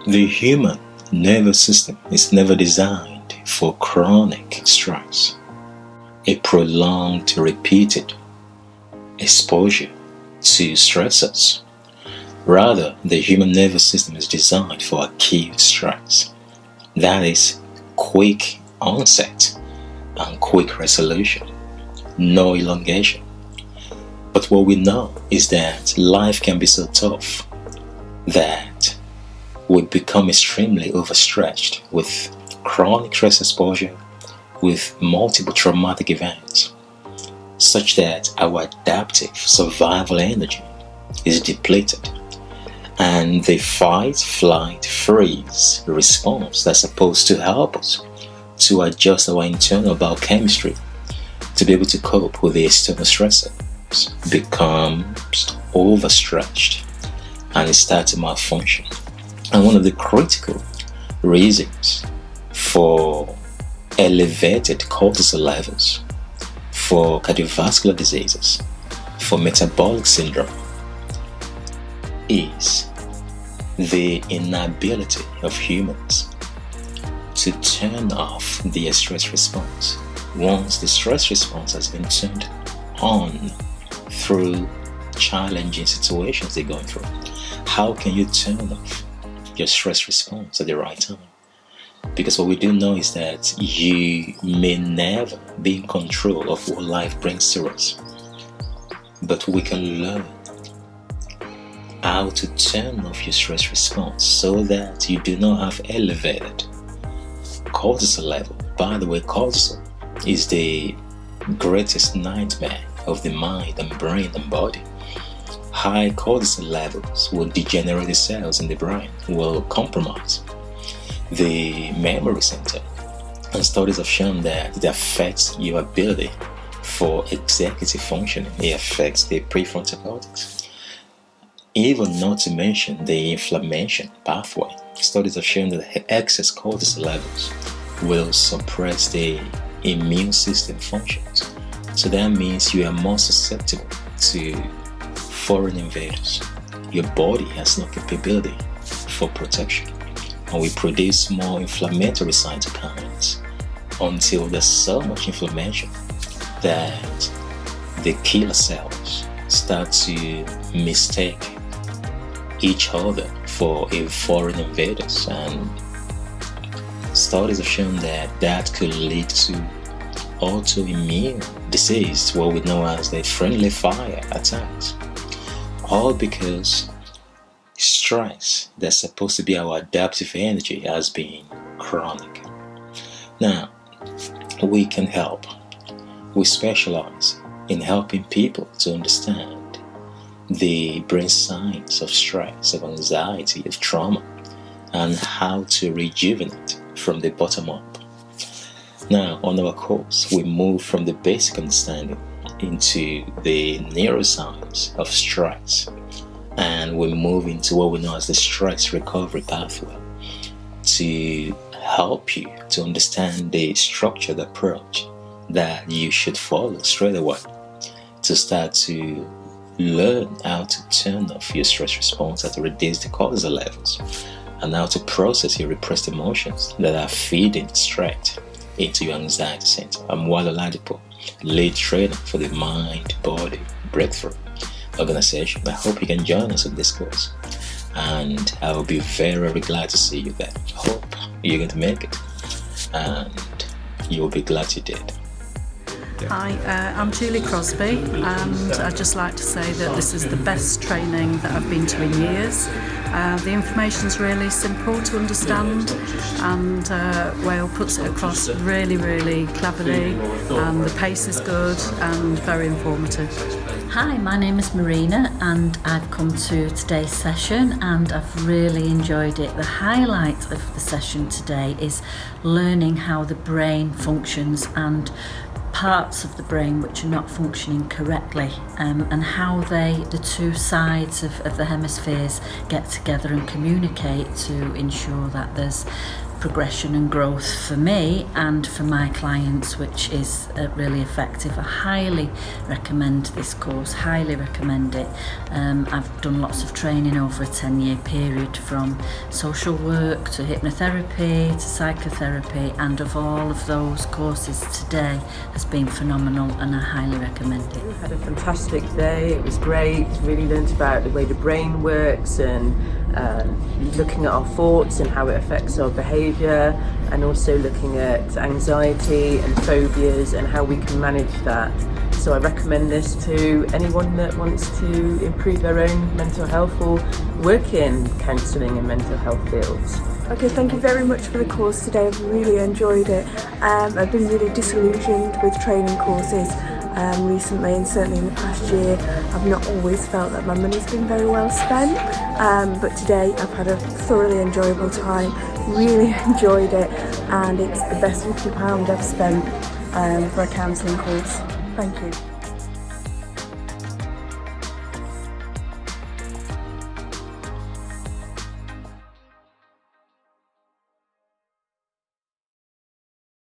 The human nervous system is never designed for chronic stress. A prolonged, repeated exposure to stressors. Rather, the human nervous system is designed for acute stress. That is, quick onset and quick resolution. No elongation. But what we know is that life can be so tough that we become extremely overstretched with chronic stress exposure, with multiple traumatic events, such that our adaptive survival energy is depleted, and the fight, flight, freeze response that's supposed to help us to adjust our internal biochemistry to be able to cope with the external stressors becomes overstretched and it starts to malfunction. And one of the critical reasons for elevated cortisol levels, for cardiovascular diseases, for metabolic syndrome, is the inability of humans to turn off the stress response. Once the stress response has been turned on through challenging situations they're going through, how can you turn off your stress response at the right time? Because what we do know is that you may never be in control of what life brings to us, but we can learn how to turn off your stress response so that you do not have elevated cortisol level. By the way, cortisol is the greatest nightmare of the mind and brain and body. High cortisol levels will degenerate the cells in the brain, will compromise the memory center, and studies have shown that it affects your ability for executive functioning. It affects the prefrontal cortex. Even not to mention the inflammation pathway. Studies have shown that excess cortisol levels will suppress the immune system functions. So that means you are more susceptible to foreign invaders. Your body has no capability for protection, and we produce more inflammatory cytokines until there's so much inflammation that the killer cells start to mistake each other for a foreign invaders, and studies have shown that that could lead to autoimmune disease, what we know as the friendly fire attacks, all because stress that's supposed to be our adaptive energy has been chronic. Now, we can help. We specialize in helping people to understand the brain signs of stress, of anxiety, of trauma, and how to rejuvenate from the bottom up. Now, on our course, we move from the basic understanding into the neuroscience of stress, and we move into what we know as the stress recovery pathway to help you to understand the structured approach that you should follow straight away to start to learn how to turn off your stress response, how to reduce the cortisol levels, and how to process your repressed emotions that are feeding straight into your anxiety center. I'm Wale Oladipo, lead trainer for the Mind Body Breakthrough organization. I hope you can join us on this course, and I will be very, very glad to see you there. I hope you're going to make it, and you'll be glad you did. Hi, I'm Julie Crosby, and I'd just like to say that this is the best training that I've been to in years. The information's really simple to understand, and Wale puts it across really, really cleverly, and the pace is good and very informative. Hi, my name is Marina, and I've come to today's session and I've really enjoyed it. The highlight of the session today is learning how the brain functions and parts of the brain which are not functioning correctly, and how the two sides of the hemispheres get together and communicate to ensure that there's progression and growth for me and for my clients, which is really effective. I highly recommend this course, highly recommend it. I've done lots of training over a 10-year period, from social work to hypnotherapy to psychotherapy, and of all of those courses today has been phenomenal, and I highly recommend it. We had a fantastic day, it was great, really learnt about the way the brain works and looking at our thoughts and how it affects our behaviour, and also looking at anxiety and phobias and how we can manage that. So I recommend this to anyone that wants to improve their own mental health or work in counselling and mental health fields. Okay, thank you very much for the course today. I've really enjoyed it. I've been really disillusioned with training courses recently, and certainly in the past year I've not always felt that my money's been very well spent, but today I've had a thoroughly enjoyable time, really enjoyed it, and it's the best £50 I've spent for a counselling course. Thank you.